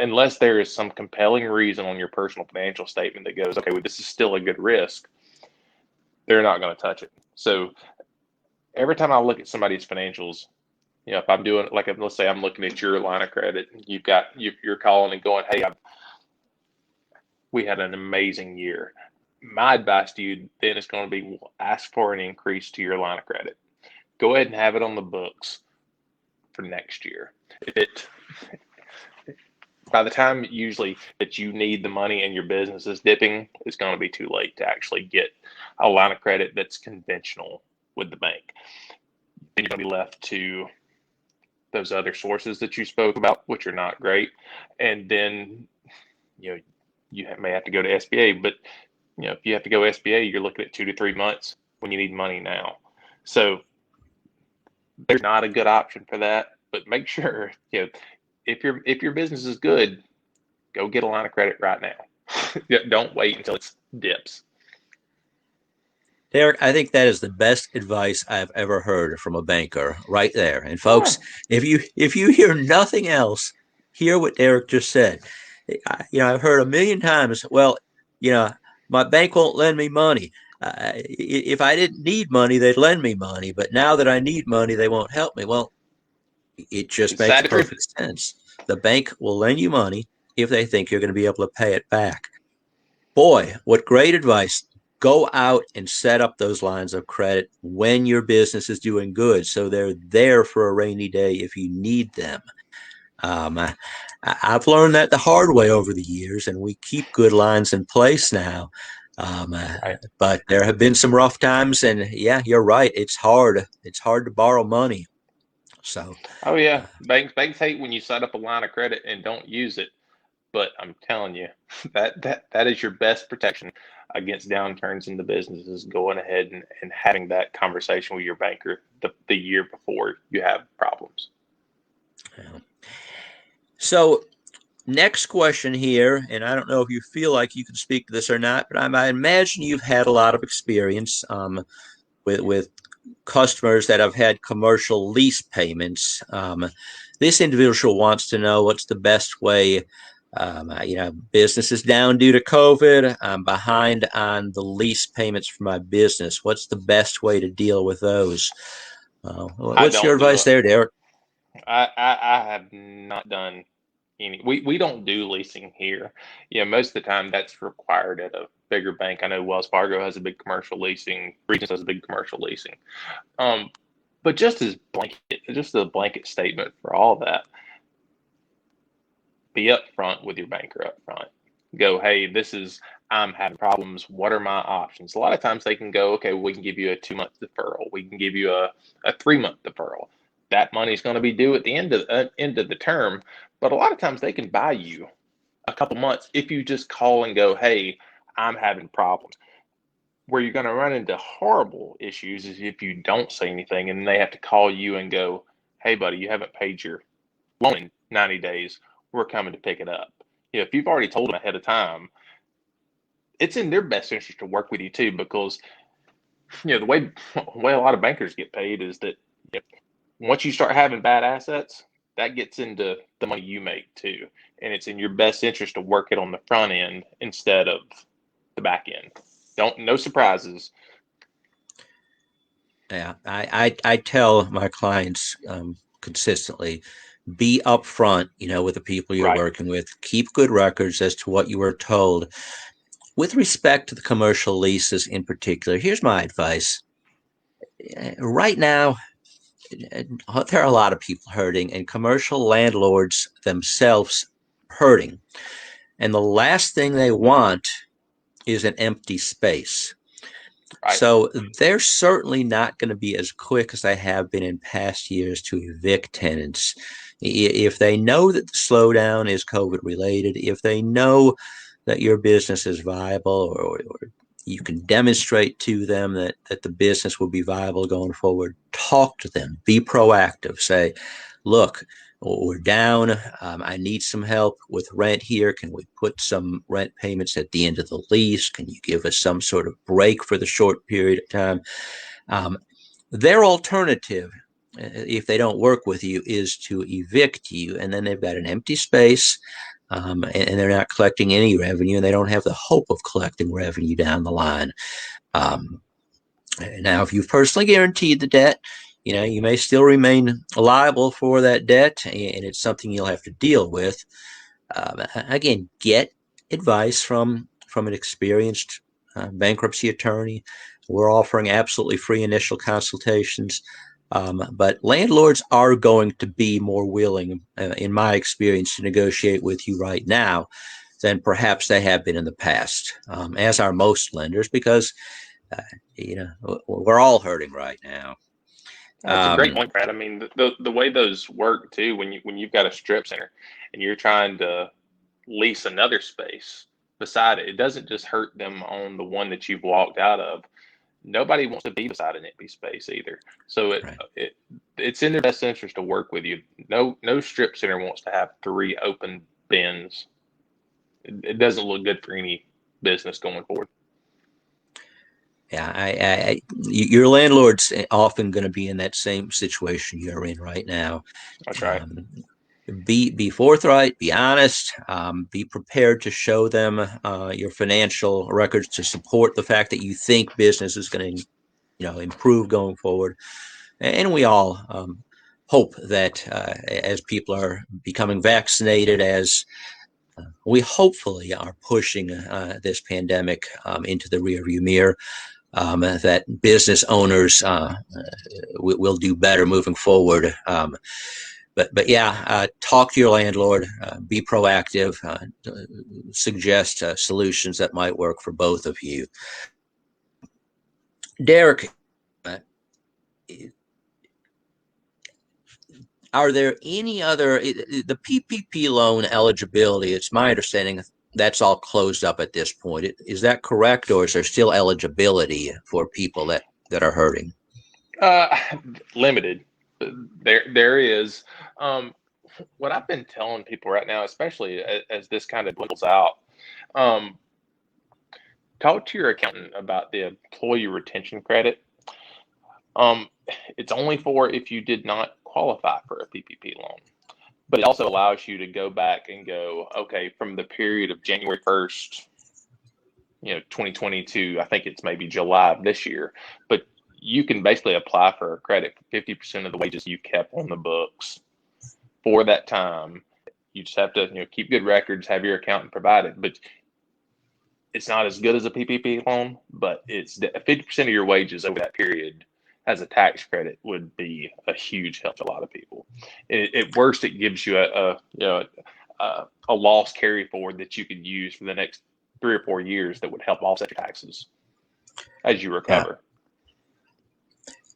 unless there is some compelling reason on your personal financial statement that goes, okay, well, this is still a good risk, they're not going to touch it. So every time I look at somebody's financials, if I'm doing like, let's say I'm looking at your line of credit, you're calling and going, hey, we had an amazing year. My advice to you then is going to be ask for an increase to your line of credit. Go ahead and have it on the books for next year. By the time usually that you need the money and your business is dipping, it's going to be too late to actually get a line of credit that's conventional with the bank. Then you're going to be left to those other sources that you spoke about, which are not great. And then, you may have to go to SBA, but if you have to go SBA, you're looking at 2 to 3 months when you need money now. So there's not a good option for that, but make sure, if your business is good, go get a line of credit right now. Don't wait until it dips. Derek, I think that is the best advice I've ever heard from a banker right there. And Yeah. folks, if you hear nothing else, hear what Derek just said. I've heard a million times, well, my bank won't lend me money. If I didn't need money, they'd lend me money. But now that I need money, they won't help me. Well, it just makes perfect sense. The bank will lend you money if they think you're going to be able to pay it back. Boy, what great advice. Go out and set up those lines of credit when your business is doing good, so they're there for a rainy day if you need them. I've learned that the hard way over the years, and we keep good lines in place now. Right. But there have been some rough times, and yeah, you're right. It's hard. It's hard to borrow money. So, oh yeah, banks hate when you set up a line of credit and don't use it. But I'm telling you, that is your best protection against downturns in the business, is going ahead and having that conversation with your banker the year before you have problems. yeah. So next question here, and I don't know if you feel like you can speak to this or not, but I imagine you've had a lot of experience with customers that have had commercial lease payments. This individual wants to know what's the best way. Business is down due to COVID. I'm behind on the lease payments for my business. What's the best way to deal with those? What's your advice there, Derek? I have not done any. We don't do leasing here. Most of the time that's required at a bigger bank. I know Wells Fargo has a big commercial leasing. Regions has a big commercial leasing. But just a blanket statement for all that, be upfront with your banker up front. Go, hey, I'm having problems. What are my options? A lot of times they can go, okay, we can give you a 2-month deferral. We can give you a 3-month deferral. That money's going to be due at the end of the term. But a lot of times they can buy you a couple months if you just call and go, hey, I'm having problems. Where you're going to run into horrible issues is if you don't say anything and they have to call you and go, hey, buddy, you haven't paid your loan in 90 days. We're coming to pick it up. If you've already told them ahead of time, it's in their best interest to work with you too, because the way a lot of bankers get paid is that once you start having bad assets, that gets into the money you make too, and it's in your best interest to work it on the front end instead of the back end. No surprises. Yeah, I tell my clients consistently, be upfront, with the people you're Right. working with. Keep good records as to what you were told. With respect to the commercial leases in particular, here's my advice. Right now, there are a lot of people hurting, and commercial landlords themselves hurting. And the last thing they want is an empty space. Right. So they're certainly not going to be as quick as they have been in past years to evict tenants. If they know that the slowdown is COVID related, if they know that your business is viable, or you can demonstrate to them that the business will be viable going forward, talk to them, be proactive, say, look, we're down. I need some help with rent here. Can we put some rent payments at the end of the lease? Can you give us some sort of break for the short period of time? Their alternative if they don't work with you, is to evict you, and then they've got an empty space, and they're not collecting any revenue, and they don't have the hope of collecting revenue down the line. Um, Now, if you've personally guaranteed the debt, you may still remain liable for that debt, and it's something you'll have to deal with. Again, get advice from an experienced bankruptcy attorney. We're offering absolutely free initial consultations. But landlords are going to be more willing, in my experience, to negotiate with you right now than perhaps they have been in the past, as are most lenders, because uh, we're all hurting right now. That's a great Um, point, Brad. I mean, the way those work too, when you've got a strip center and you're trying to lease another space beside it, it doesn't just hurt them on the one that you've walked out of. Nobody wants to be beside an empty space either. So right. it's in their best interest to work with you. No strip center wants to have three open bins. It doesn't look good for any business going forward. Yeah, your landlord's often going to be in that same situation you're in right now. That's right. Um, be forthright, be honest, be prepared to show them your financial records to support the fact that you think business is going to, improve going forward. And we all hope that as people are becoming vaccinated, as we hopefully are pushing this pandemic into the rearview mirror, that business owners will do better moving forward. But yeah, talk to your landlord, be proactive, suggest solutions that might work for both of you. Derek, uh, are there any other, the PPP loan eligibility? It's my understanding that's all closed up at this point. Is that correct, or is there still eligibility for people that are hurting? Uh, Limited. There is. Um, what I've been telling people right now, especially as this kind of dwindles out, um, talk to your accountant about the employee retention credit. Um, it's only for if you did not qualify for a PPP loan, but it also allows you to go back and go, okay, from the period of January 1st, 2022, I think it's maybe July of this year, but you can basically apply for a credit for 50% of the wages you kept on the books for that time. You just have to, keep good records, have your accountant provide it, but it's not as good as a PPP loan, but it's 50% of your wages over that period as a tax credit would be a huge help to a lot of people. At worst, it gives you a loss carry forward that you could use for the next 3 or 4 years that would help offset your taxes as you Yeah. recover.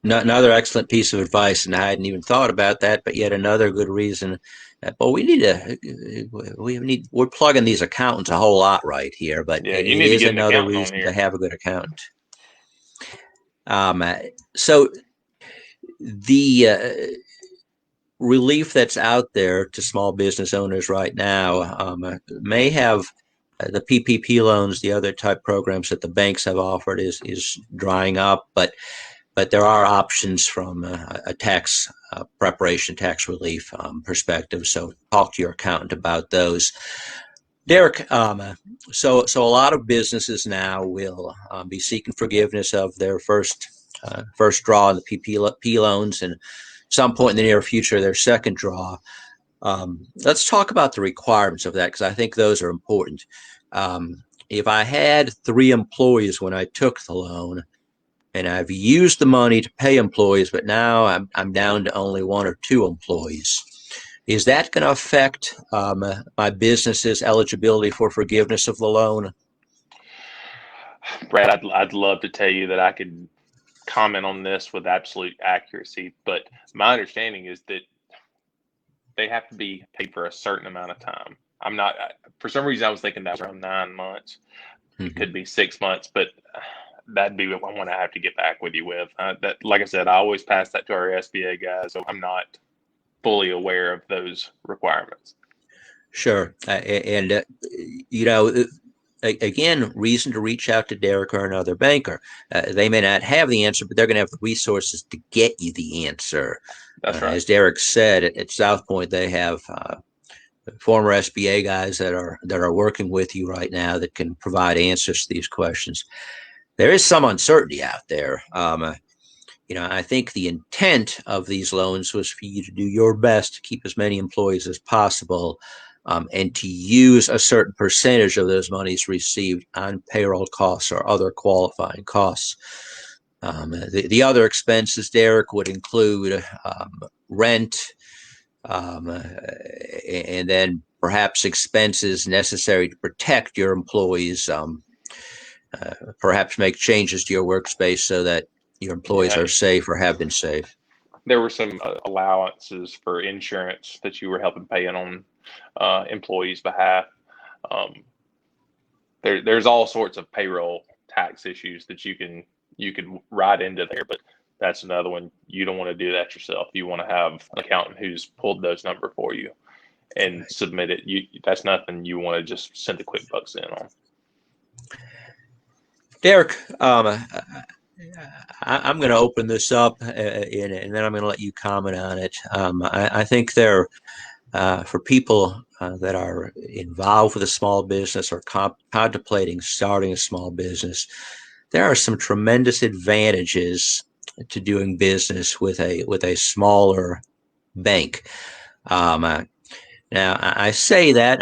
Another excellent piece of advice, and I hadn't even thought about that, but yet another good reason. But we're plugging these accountants a whole lot right here, but Yeah, you it need to is get an another accountant on reason to here. have a good accountant. So the relief that's out there to small business owners right now may have the PPP loans, the other type programs that the banks have offered is drying up, but there are options from a tax preparation, tax relief perspective. So talk to your accountant about those. Derek, so a lot of businesses now will be seeking forgiveness of their first draw on the PPP loans, and some point in the near future their second draw. Let's talk about the requirements of that, because I think those are important. If I had 3 employees when I took the loan, and I've used the money to pay employees, but now I'm down to only 1 or 2 employees, is that going to affect my business's eligibility for forgiveness of the loan? Brad, I'd love to tell you that I could comment on this with absolute accuracy, but my understanding is that they have to be paid for a certain amount of time. I'm not, for some reason, I was thinking that was around 9 months. It Mm-hmm. could be 6 months, but that'd be one I have to get back with you with. That, like I said, I always pass that to our SBA guys, so I'm not fully aware of those requirements. Sure. And, you know, again, reason to reach out to Derek or another banker. They may not have the answer, but they're going to have the resources to get you the answer. That's right. As Derek said, at South Point, they have former SBA guys that are working with you right now that can provide answers to these questions. There is some uncertainty out there. I think the intent of these loans was for you to do your best to keep as many employees as possible, and to use a certain percentage of those monies received on payroll costs or other qualifying costs. The other expenses, Derek, would include rent, and then perhaps expenses necessary to protect your employees, perhaps make changes to your workspace so that your employees Yeah, are safe or have been safe. there were some allowances for insurance that you were helping pay in on employees' behalf. Um, there's all sorts of payroll tax issues that you can write into there, but that's another one. You don't want to do that yourself. You want to have an accountant who's pulled those numbers for you and submit it. That's nothing you want to just send the QuickBooks in on. Derek, I'm going to open this up, and then I'm going to let you comment on it. I think for people that are involved with a small business or contemplating starting a small business, there are some tremendous advantages to doing business with a smaller bank. Um, Now, I say that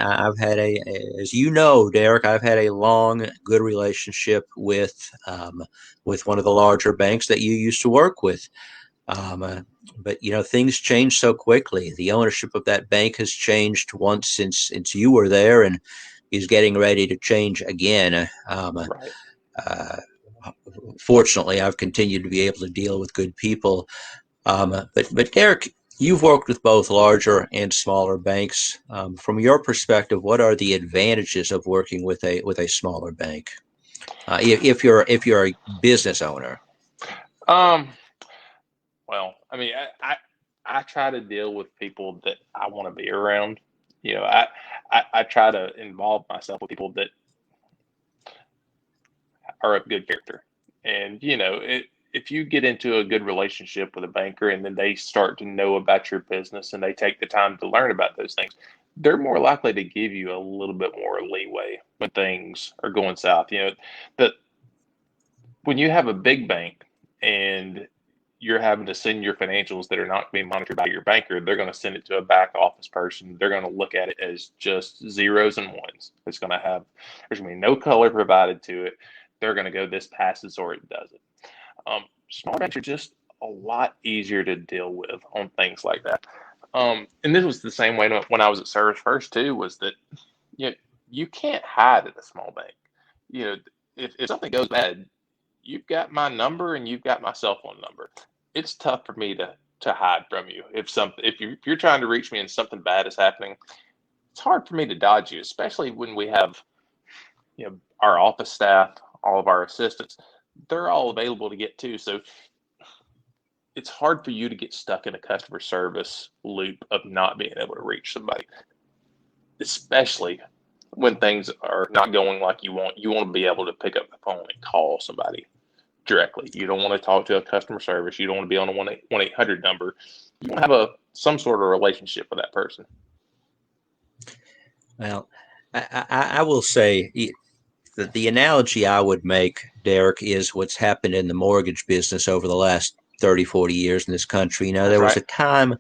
as you know, Derek, I've had a long, good relationship with one of the larger banks that you used to work with. Um, uh, but things change so quickly. The ownership of that bank has changed once since you were there, and is getting ready to change again. Right. Uh, Fortunately, I've continued to be able to deal with good people. But Derek, you've worked with both larger and smaller banks. From your perspective, what are the advantages of working with a smaller bank? If you're a business owner. Um, well, I mean, I try to deal with people that I want to be around. You know, I try to involve myself with people that are of good character. And, if you get into a good relationship with a banker and then they start to know about your business and they take the time to learn about those things, they're more likely to give you a little bit more leeway when things are going south. That when you have a big bank and you're having to send your financials that are not being monitored by your banker, they're going to send it to a back office person. They're going to look at it as just zeros and ones. There's going to be no color provided to it. They're going to go, this passes or it doesn't. Small banks are just a lot easier to deal with on things like that. And this was the same way when I was at Service First too, was that you know, you can't hide at a small bank. You know, if something goes bad, you've got my number and you've got my cell phone number. It's tough for me to hide from you. If you're trying to reach me and something bad is happening, it's hard for me to dodge you, especially when we have our office staff, all of our assistants, they're all available to get to. So it's hard for you to get stuck in a customer service loop of not being able to reach somebody, especially when things are not going like you want. You want to be able to pick up the phone and call somebody directly. You don't want to talk to a customer service. You don't want to be on a 1-800 number. You want to have some sort of relationship with that person. Well, I will say that the analogy I would make, Derek, is what's happened in the mortgage business over the last 30, 40 years in this country. That's There was right. a time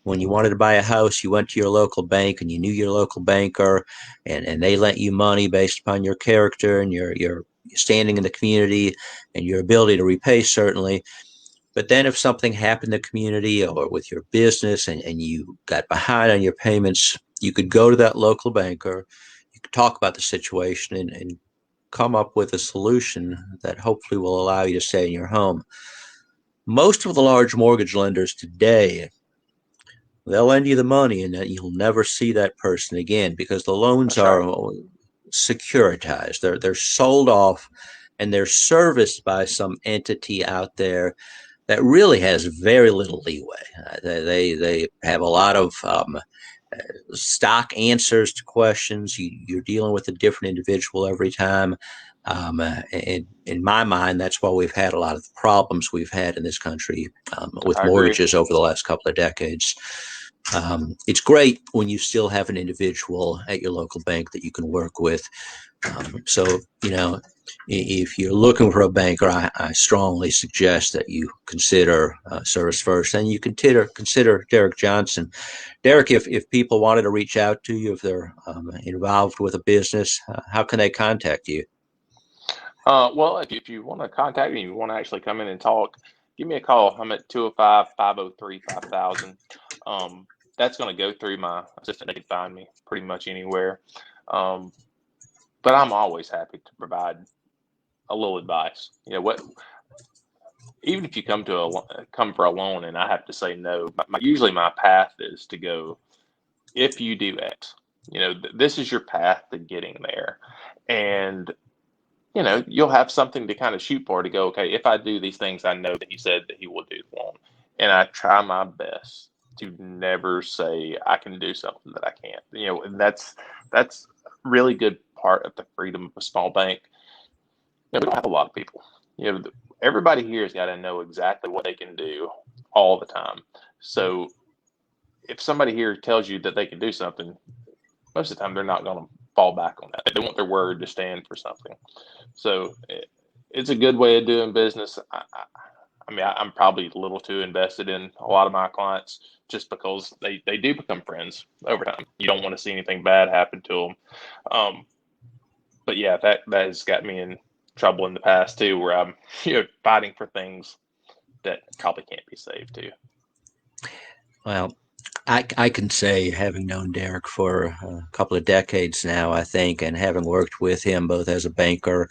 when you wanted to buy a house, you went to your local bank and you knew your local banker, and they lent you money based upon your character and your standing in the community and your ability to repay, certainly. But then if something happened in the community or with your business, and you got behind on your payments, you could go to that local banker, you could talk about the situation, and come up with a solution that hopefully will allow you to stay in your home. Most of the large mortgage lenders today, they'll lend you the money and that you'll never see that person again because the loans That's right. are securitized. They're sold off, and they're serviced by some entity out there that really has very little leeway. They have a lot of stock answers to questions. You're dealing with a different individual every time. And in my mind, that's why we've had a lot of the problems we've had in this country with I agree. mortgages over the last couple of decades. It's great when you still have an individual at your local bank that you can work with. So, if you're looking for a banker, I strongly suggest that you consider Service First, and you consider Derek Johnson. Derek, if people wanted to reach out to you, if they're involved with a business, how can they contact you? Well, if you want to contact me, you want to actually come in and talk, give me a call. I'm at 205-503-5000. That's going to go through my assistant. They can find me pretty much anywhere. Um, but I'm always happy to provide a little advice. Even if you come for a loan and I have to say no, usually my path is to go, if you do X, this is your path to getting there. And you'll have something to kind of shoot for, to go, okay, if I do these things, I know that he said that he will do the loan. And I try my best to never say I can do something that I can't. And that's really good part of the freedom of a small bank. We don't have a lot of people. Everybody here has got to know exactly what they can do all the time. So if somebody here tells you that they can do something, most of the time they're not going to fall back on that. They want their word to stand for something. So it's a good way of doing business. I'm probably a little too invested in a lot of my clients, just because they do become friends over time. You don't want to see anything bad happen to them. But yeah, that has got me in trouble in the past too, where I'm fighting for things that probably can't be saved too. Well, I can say, having known Derek for a couple of decades now, I think, and having worked with him both as a banker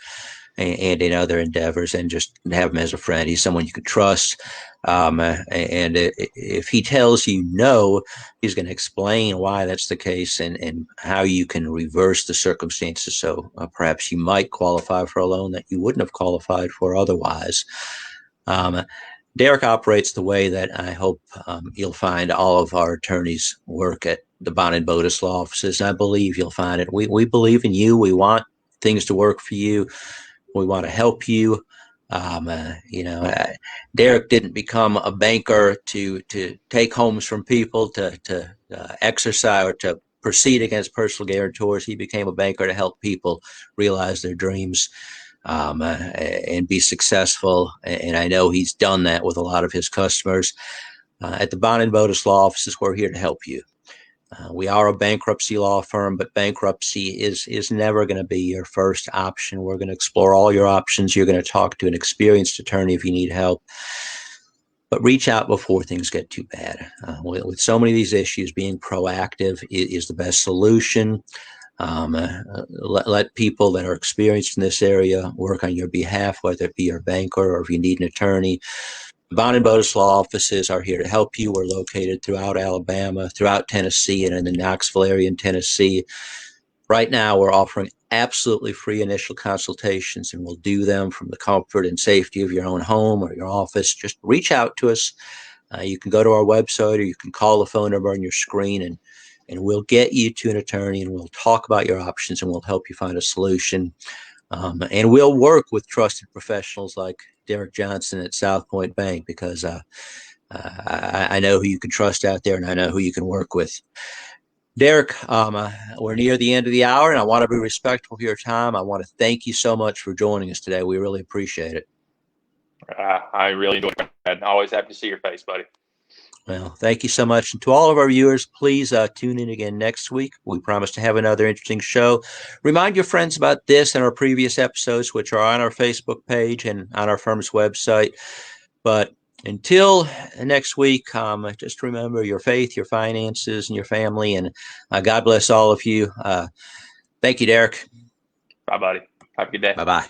and in other endeavors, and just have him as a friend, he's someone you can trust. And if he tells you no, he's going to explain why that's the case, and how you can reverse the circumstances. So perhaps you might qualify for a loan that you wouldn't have qualified for otherwise. Um, Derek operates the way that I hope you'll find all of our attorneys work at the Bond and Bodis law offices. I believe you'll find it. We believe in you. We want things to work for you. We want to help you. Derek didn't become a banker to take homes from people, to exercise or to proceed against personal guarantors. He became a banker to help people realize their dreams and be successful. And I know he's done that with a lot of his customers. At the Bond and Bodis law offices, we're here to help you. We are a bankruptcy law firm, but bankruptcy is never going to be your first option. We're going to explore all your options. You're going to talk to an experienced attorney if you need help. But reach out before things get too bad. With so many of these issues, being proactive is the best solution. Let people that are experienced in this area work on your behalf, whether it be your banker or if you need an attorney. Bond and Bodis law offices are here to help you. We're located throughout Alabama, throughout Tennessee, and in the Knoxville area in Tennessee. Right now, we're offering absolutely free initial consultations, and we'll do them from the comfort and safety of your own home or your office. Just reach out to us. You can go to our website, or you can call the phone number on your screen, and we'll get you to an attorney, and we'll talk about your options, and we'll help you find a solution. And we'll work with trusted professionals like Derek Johnson at South Point Bank, because I know who you can trust out there, and I know who you can work with. Derek, we're near the end of the hour, and I want to be respectful of your time. I want to thank you so much for joining us today. We really appreciate it. I really enjoyed it, Brad. Always happy to see your face, buddy. Well, thank you so much. And to all of our viewers, please tune in again next week. We promise to have another interesting show. Remind your friends about this and our previous episodes, which are on our Facebook page and on our firm's website. But until next week, just remember your faith, your finances, and your family. And God bless all of you. Thank you, Derek. Bye, buddy. Have a good day. Bye-bye.